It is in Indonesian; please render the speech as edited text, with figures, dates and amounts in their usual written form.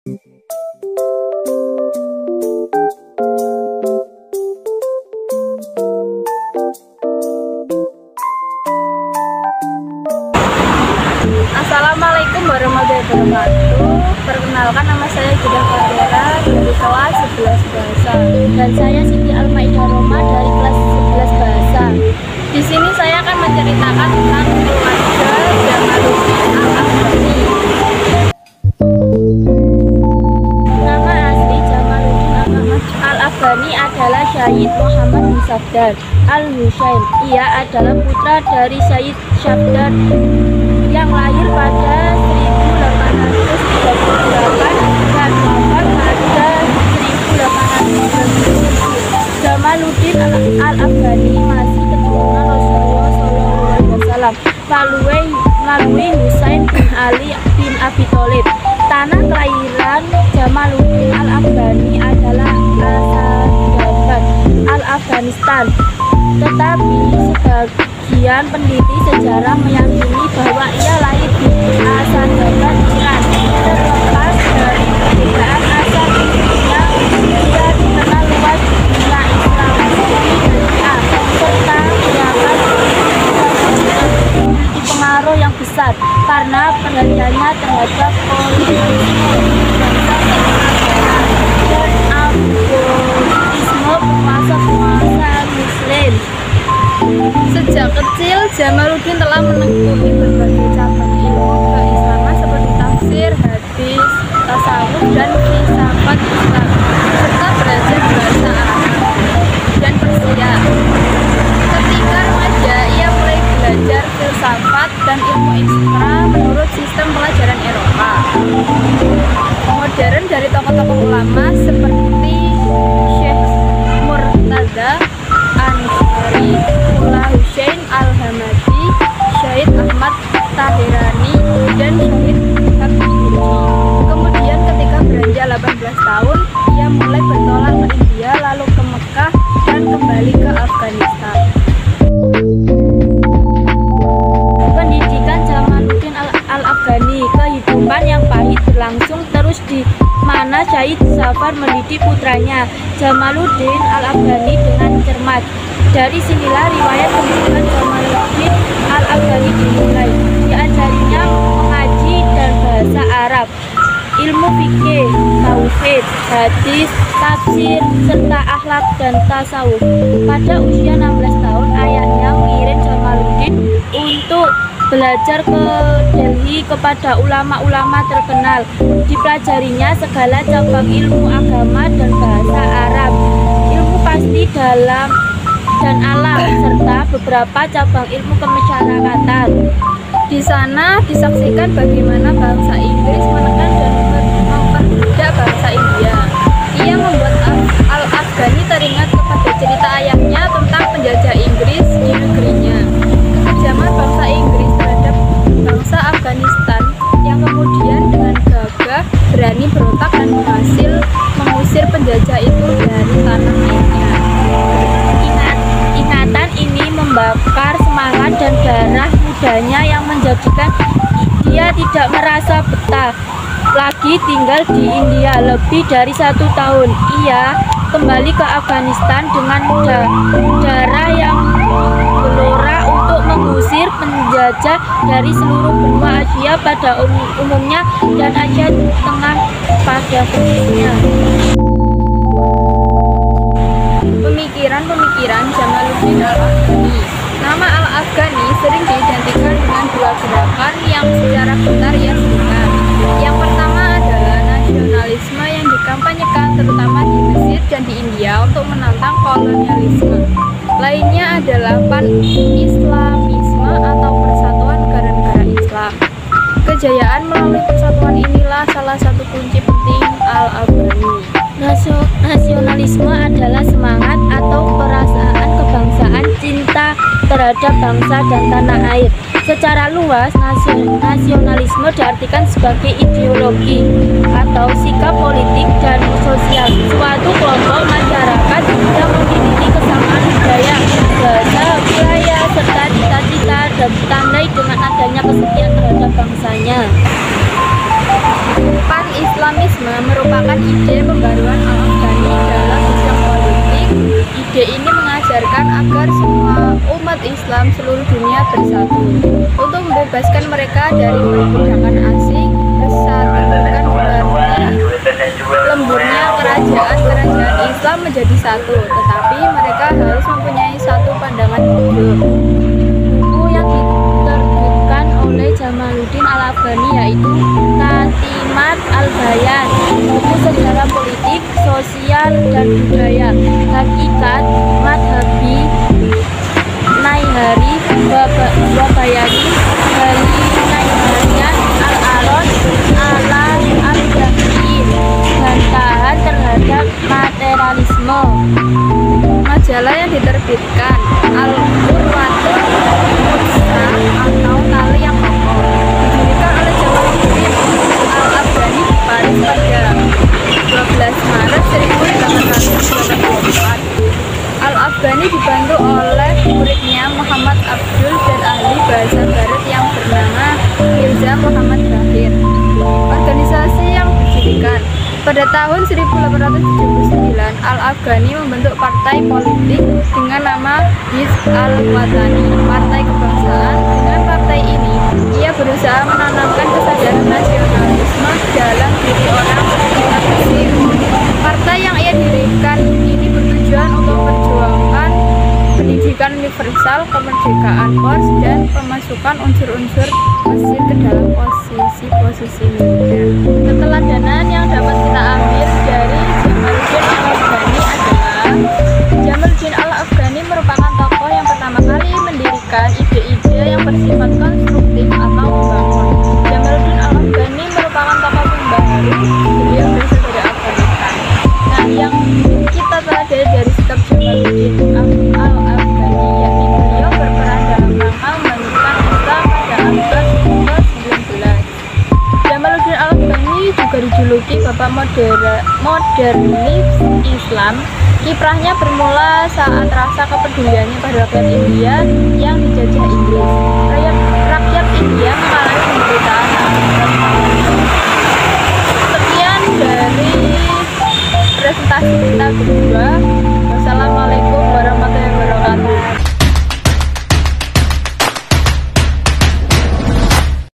Assalamualaikum warahmatullahi wabarakatuh. Perkenalkan, nama saya Judah Fadera dari kelas 11 bahasa, dan saya Siti Almaidah Roma dari kelas 11 bahasa. Di sini saya akan menceritakan tentang keluarga Jamaluddin Al-Afghani. Nama asli Jamaluddin Al-Afghani adalah Syahid Muhammad bin Safdar Al-Husain. Ia adalah putra dari Syahid Safdar yang lahir pada 1838 dan wafat pada 1890. Jamaluddin Al-Afghani masih keturunan Rasulullah SAW melalui Husain bin Ali bin Abi Thalib. Tanah kelahiran Jamaluddin Al-Afghani adalah Asadabad, Al-Afghanistan. Tetapi sebagian peneliti sejarah meyakini bahwa ia lahir di Asadabad, Iran. Terlepas dari perbedaan asal usulnya, ia dikenal luas di dunia Islam, Syiah, serta mendapat pengaruh yang besar karena perhatiannya terhadap politisme dan absolutisme penguasa Muslim. Sejak kecil, Jamaluddin telah menekuni berbagai cabang ilmu keislaman seperti tafsir, hadis, tasawuf, dan filsafat Islam, serta belajar bahasa Arab dan Persia. Ketika remaja, ia mulai belajar filsafat dan ilmu ekstra menurut sistem pelajaran Eropa modern dari tokoh-tokoh ulama seperti Syekh Murtada Ansari, Mullah Husain Al-Hamadi, Syahid Ahmad Tahirani, dan Syahid Habibullah. Kemudian ketika beranjak 18 tahun, ia mulai bertolak ke India, lalu ke Mekah, dan kembali ke Afghanistan. Pendidikan Jamaluddin Al-Afghani, kehidupan yang pahit berlangsung terus di mana Syahid Safar mendidik putranya Jamaluddin Al-Afghani dengan cermat. Dari sinilah riwayat pendidikan Jamaluddin Al-Afghani dimulai. Diajarinya mengaji dan bahasa Arab, ilmu fikih, tauhid, hadis, tafsir, serta akhlak dan tasawuf. Pada usia 16 tahun, ayahnya mengirim Jamaluddin untuk belajar ke Delhi kepada ulama-ulama terkenal. Dipelajarinya segala cabang ilmu agama dan bahasa Arab, ilmu pasti dalam dan alam, serta beberapa cabang ilmu kemasyarakatan. Di sana disaksikan bagaimana bangsa Inggris menekan dan memperbudak bangsa India. Ia membuat Al-Afghani teringat kepada cerita ayahnya tentang penjajah Inggris di negerinya, kekejaman bangsa Inggris terhadap bangsa Afghanistan yang kemudian dengan gagah berani berontak dan berhasil mengusir penjajah itu dari tanah airnya. Ingatan ini membakar semangat dan darah mudanya yang menjadikan dia tidak merasa betah lagi tinggal di India lebih dari 1 tahun. Ia kembali ke Afghanistan dengan darah yang gelora untuk mengusir penjajah dari seluruh benua Asia pada umumnya dan Asia Tengah pada khususnya. Pemikiran Jamaluddin Al-Afghani. Nama Al-Afghani sering diidentikan dengan dua gerakan yang secara benar ia serukan. Yang pertama adalah nasionalisme yang dikampanyekan terutama di Mesir dan di India untuk menantang kolonialisme. Lainnya adalah pan-Islamisme atau persatuan negara-negara Islam. Kejayaan melalui persatuan inilah salah satu kunci penting Al-Afghani. Nasionalisme adalah semangat atau perasaan kebangsaan, cinta terhadap bangsa dan tanah air. Secara luas, nasionalisme diartikan sebagai ideologi atau sikap politik dan sosial suatu kelompok masyarakat yang memiliki kesamaan budaya, bahasa, wilayah, serta cita-cita dan ditandai dengan adanya kesetiaan terhadap bangsanya. Islamisme merupakan ide pembaruan Al-Afghani dalam bidang politik. Ide ini mengajarkan agar semua umat Islam seluruh dunia bersatu untuk membebaskan mereka dari perbudakan asing. Bersatu bukan berarti lemburnya kerajaan Islam menjadi satu, tetapi mereka harus mempunyai satu pandangan hidup. Buku yang diterbitkan oleh Jamaluddin Al-Afghani yaitu Katimat Al-Bayan, buku sejarah politik, sosial, dan budaya, Hakikat Madhabi Naihari Wabayani Bali Naiharian Al-Alon Ala Al-Jahriin, bantahan terhadap materialisme. Majalah yang diterbitkan Al-Urwatul Wuthqa atau tali yang kokoh, didirikan oleh Jamaluddin Al-Afghani di Paris pada 12 Maret 1884. Al-Afghani dibantu oleh muridnya Muhammad Abdul dan ahli bahasa Barat yang bernama Mirza Muhammad Baqir. Organisasi yang didirikan pada tahun 1879, Al-Afghani membentuk partai politik dengan nama Hizb Al-Watani, Partai Kebangsaan. Dengan partai ini, ia berusaha menanamkan kesadaran nasionalisme dalam diri orang Mesir. Partai yang ia dirikan ini bertujuan untuk memperjuangkan pendidikan universal, kemerdekaan pers, dan pemasukan unsur-unsur Mesir ke dalam posisi militer. Keteladanan yang dapat kita ambil dari Jamaluddin Al-Afghani adalah Jamaluddin Al-Afghani merupakan tokoh yang pertama kali mendirikan ide-ide yang bersifat konstruktif atau membangun. Jamaluddin Al-Afghani merupakan tokoh pembaharu, beliau berasal dari Afghanistan. Nah, yang kita pelajari dari sikap Jamaluddin Al-Afghani yakni beliau berperan dalam rangka membangunkan Islam pada abad ke-19. Jamaluddin Al-Afghani juga dijuluki Bapak Modernis Islam. Kiprahnya bermula saat rasa kepeduliannya pada rakyat India yang dijajah Inggris. Rakyat India mengalami penderitaan akibat hal. Sekian dari presentasi kita berdua.